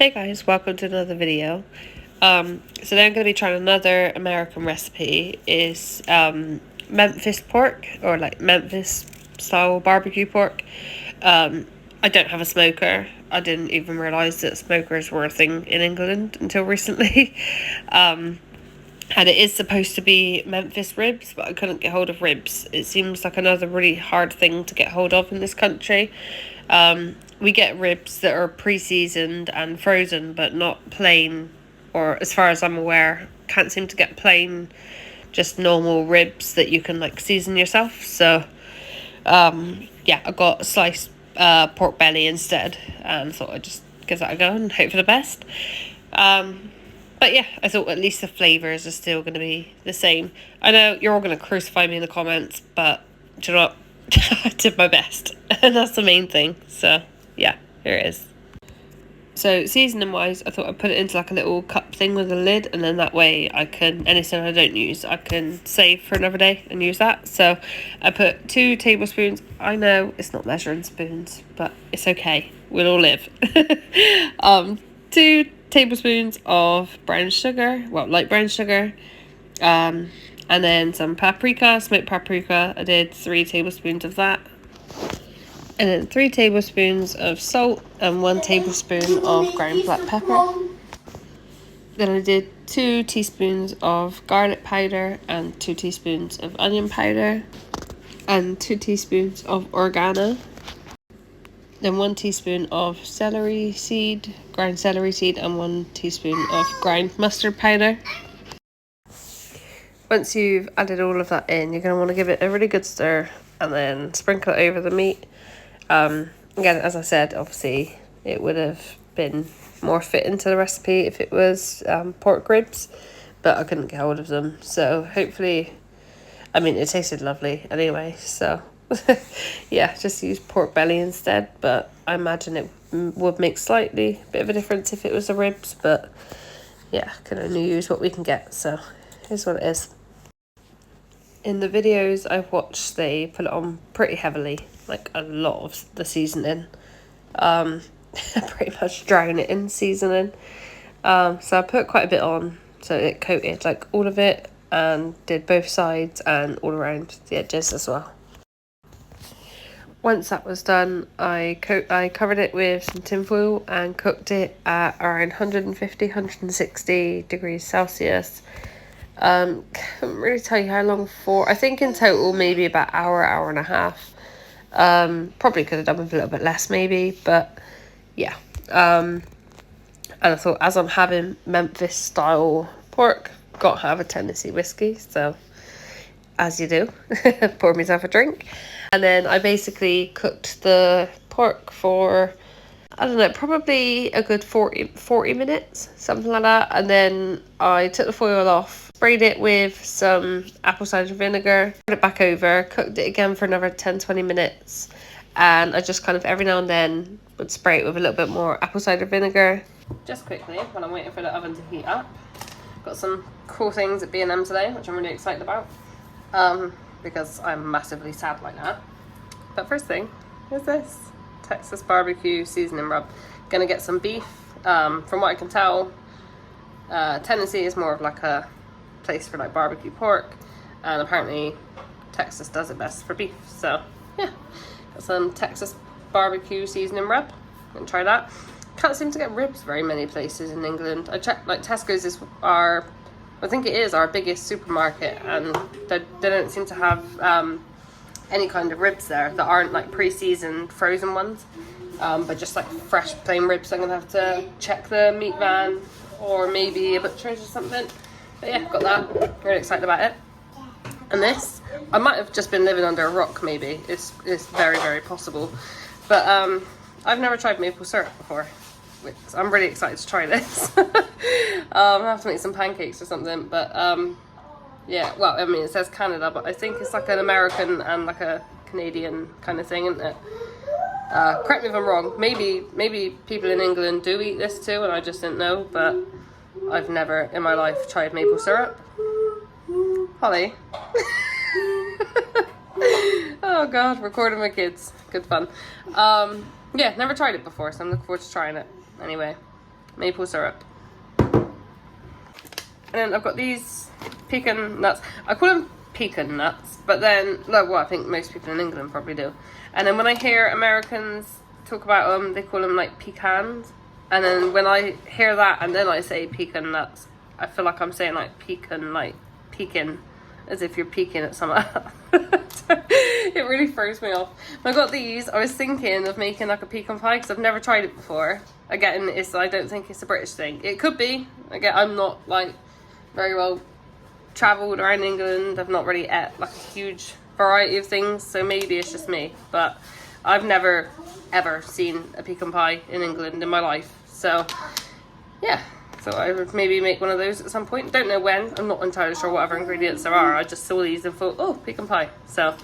Hey guys, welcome to another video. So today I'm going to be trying another American recipe. Is Memphis pork, or like Memphis style barbecue pork. I don't have a smoker. I didn't even realise that smokers were a thing in England until recently. And it is supposed to be Memphis ribs, but I couldn't get hold of ribs. It seems like another really hard thing to get hold of in this country. We get ribs that are pre-seasoned and frozen, but not plain, or as far as I'm aware, can't seem to get plain, just normal ribs that you can like season yourself. So, yeah, I got a sliced pork belly instead, and thought I'd just give that a go and hope for the best. But yeah, I thought at least the flavours are still going to be the same. I know you're all going to crucify me in the comments, but do you know what? I did my best, and that's the main thing. So yeah, here it is. So seasoning wise, I thought I'd put it into like a little cup thing with a lid, and then that way I can, anything I don't use, I can save for another day and use that. So I put 2 tablespoons. I know it's not measuring spoons, but it's okay. We'll all live. 2 tablespoons of brown sugar, well, light brown sugar, and then some paprika, smoked paprika. I did 3 tablespoons of that. And then 3 tablespoons of salt and 1 tablespoon of ground black pepper. Then I did 2 teaspoons of garlic powder and 2 teaspoons of onion powder and 2 teaspoons of oregano. Then 1 teaspoon of celery seed, ground celery seed, and 1 teaspoon of ground mustard powder. Once you've added all of that in, you're going to want to give it a really good stir and then sprinkle it over the meat. Again, as I said, obviously it would have been more fit into the recipe if it was pork ribs, but I couldn't get hold of them. So hopefully, I mean, it tasted lovely anyway. So yeah, just use pork belly instead. But I imagine it would make slightly bit of a difference if it was the ribs. But yeah, can only use what we can get. So here's what it is. In the videos I've watched, they put it on pretty heavily, like a lot of the seasoning. Pretty much drown it in seasoning. So I put quite a bit on, so it coated like all of it, and did both sides and all around the edges as well. Once that was done, I covered it with some tin foil and cooked it at around 150-160 degrees Celsius. Can't really tell you how long for. I think in total maybe about hour and a half. Probably could have done with a little bit less maybe, but yeah. And I thought, as I'm having Memphis style pork, gotta have a Tennessee whiskey, so as you do, pour myself a drink. And then I basically cooked the pork for, I don't know, probably a good 40 minutes, something like that. And then I took the foil off, sprayed it with some apple cider vinegar, put it back over, cooked it again for another 10-20 minutes. And I just kind of every now and then would spray it with a little bit more apple cider vinegar. Just quickly, while I'm waiting for the oven to heat up. Got some cool things at B&M today, which I'm really excited about. Because I'm massively sad like that. But first thing is this Texas barbecue seasoning rub. Gonna get some beef. From what I can tell, Tennessee is more of like a place for like barbecue pork, and apparently Texas does it best for beef. So yeah, got some Texas barbecue seasoning rub. Gonna try that. Can't seem to get ribs very many places in England. I checked, like Tesco's is our, I think it is our biggest supermarket, and they don't seem to have any kind of ribs there that aren't like pre-seasoned frozen ones, but just like fresh plain ribs. I'm gonna have to check the meat van or maybe a butcher's or something. But yeah, got that. Really excited about it. And this, I might have just been living under a rock maybe. It's very, very possible. But I've never tried maple syrup before. I'm really excited to try this. I'll have to make some pancakes or something, but yeah, well, I mean, it says Canada, but I think it's like an American and like a Canadian kind of thing, isn't it? Correct me if I'm wrong. Maybe people in England do eat this too, and I just didn't know, but I've never in my life tried maple syrup. Holly. Oh God, recording my kids. Good fun. Yeah, never tried it before, so I'm looking forward to trying it. Anyway, maple syrup. And then I've got these pecan nuts. I call them pecan nuts, but then, well, I think most people in England probably do. And then when I hear Americans talk about them, they call them like pecans. And then when I hear that and then I say pecan nuts, I feel like I'm saying like pecan, as if you're peeking at someone. It really throws me off. When I got these, I was thinking of making like a pecan pie because I've never tried it before. Again, I don't think it's a British thing. It could be. Again, I'm not like very well travelled around England. I've not really ate like a huge variety of things, so maybe it's just me. But I've never ever seen a pecan pie in England in my life. So yeah, so I would maybe make one of those at some point. Don't know when. I'm not entirely sure what other ingredients there are. I just saw these and thought, oh, pecan pie. So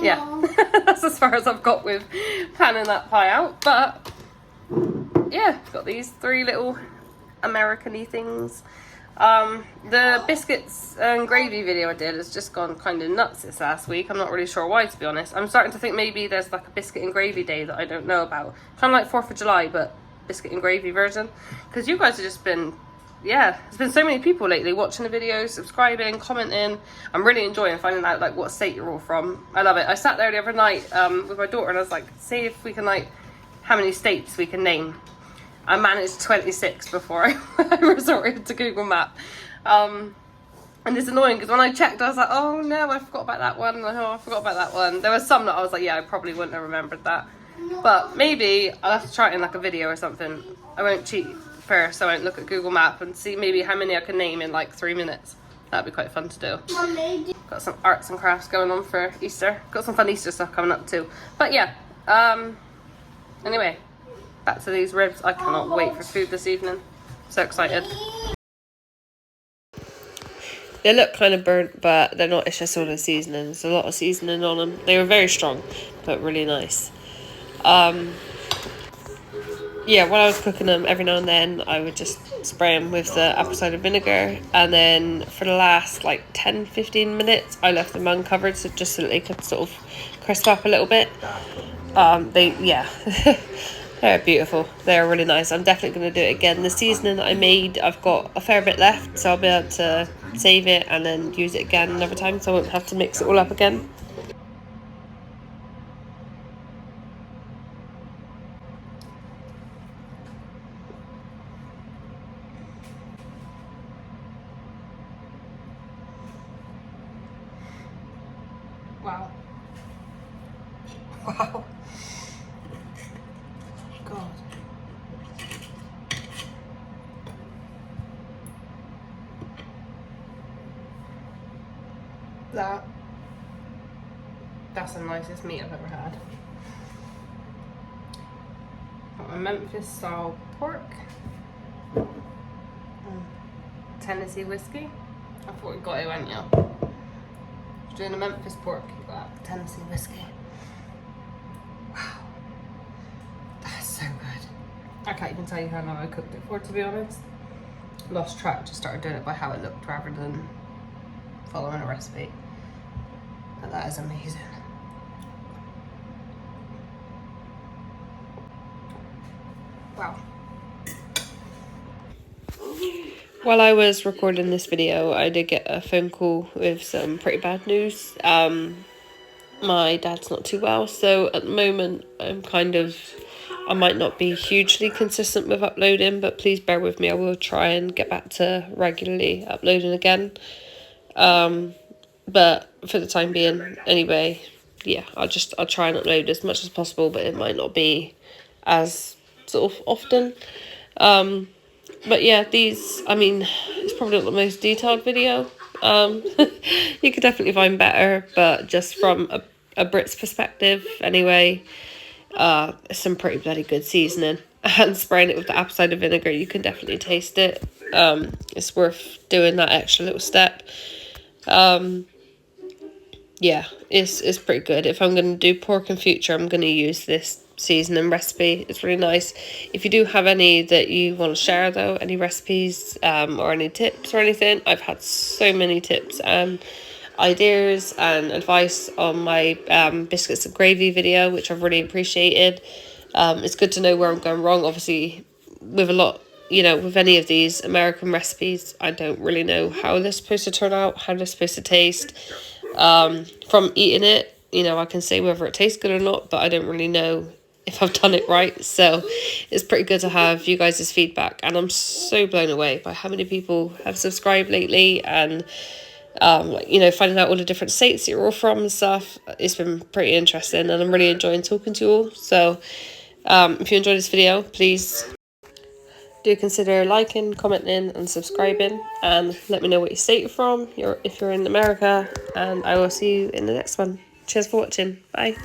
yeah, that's as far as I've got with planning that pie out. But yeah, got these 3 little American-y things. The biscuits and gravy video I did has just gone kind of nuts this last week. I'm not really sure why, to be honest. I'm starting to think maybe there's like a biscuit and gravy day that I don't know about. Kind of like 4th of July, but biscuit and gravy version. Because you guys have just been, yeah, there's been so many people lately watching the videos, subscribing, commenting. I'm really enjoying finding out like what state you're all from. I love it. I sat there the other night with my daughter and I was like, see if we can like, how many states we can name. I managed 26 before I resorted to Google Map. And it's annoying because when I checked, I was like, oh no, I forgot about that one. Oh, I forgot about that one. There was some that I was like, yeah, I probably wouldn't have remembered that. But maybe I'll have to try it in like a video or something. I won't cheat first. I won't look at Google Map and see maybe how many I can name in like 3 minutes. That'd be quite fun to do. Got some arts and crafts going on for Easter. Got some fun Easter stuff coming up too. But yeah, anyway. Back to these ribs. I cannot wait for food this evening. So excited. They look kind of burnt, but they're not. It's just all the seasoning. There's a lot of seasoning on them. They were very strong, but really nice. Yeah, while I was cooking them, every now and then I would just spray them with the apple cider vinegar, and then for the last like 10-15 minutes I left them uncovered, so just so that they could sort of crisp up a little bit. They're beautiful. They're really nice. I'm definitely going to do it again. The seasoning that I made, I've got a fair bit left, so I'll be able to save it and then use it again another time, so I won't have to mix it all up again. Wow. Wow. God. That's the nicest meat I've ever had. Got my Memphis style pork. Tennessee whiskey. I thought we got it, went you? Doing a Memphis pork, you got Tennessee whiskey. Wow. That's so good. I can't even tell you how long I cooked it for, to be honest. Lost track, just started doing it by how it looked rather than following a recipe. But that is amazing. Wow. While I was recording this video, I did get a phone call with some pretty bad news. My dad's not too well, so at the moment I might not be hugely consistent with uploading, but please bear with me. I will try and get back to regularly uploading again. But for the time being, anyway, yeah, I'll try and upload as much as possible, but it might not be as sort of often. But yeah, it's probably not the most detailed video. You could definitely find better, but just from a Brit's perspective, anyway, some pretty bloody good seasoning. And spraying it with the apple cider vinegar, you can definitely taste it. It's worth doing that extra little step. Yeah, it's pretty good. If I'm going to do pork in future, I'm going to use this seasoning recipe. It's really nice. If you do have any that you want to share though, any recipes or any tips or anything, I've had so many tips and ideas and advice on my biscuits and gravy video, which I've really appreciated. It's good to know where I'm going wrong. Obviously, with a lot you know, with any of these American recipes, I don't really know how they're supposed to turn out, how they're supposed to taste. From eating it, you know, I can say whether it tastes good or not, but I don't really know if I've done it right. So it's pretty good to have you guys' feedback, and I'm so blown away by how many people have subscribed lately, and you know, finding out all the different states that you're all from and stuff. It's been pretty interesting, and I'm really enjoying talking to you all. So if you enjoyed this video, please do consider liking, commenting and subscribing, and let me know what state you're from, if you're in America, and I will see you in the next one. Cheers for watching. Bye.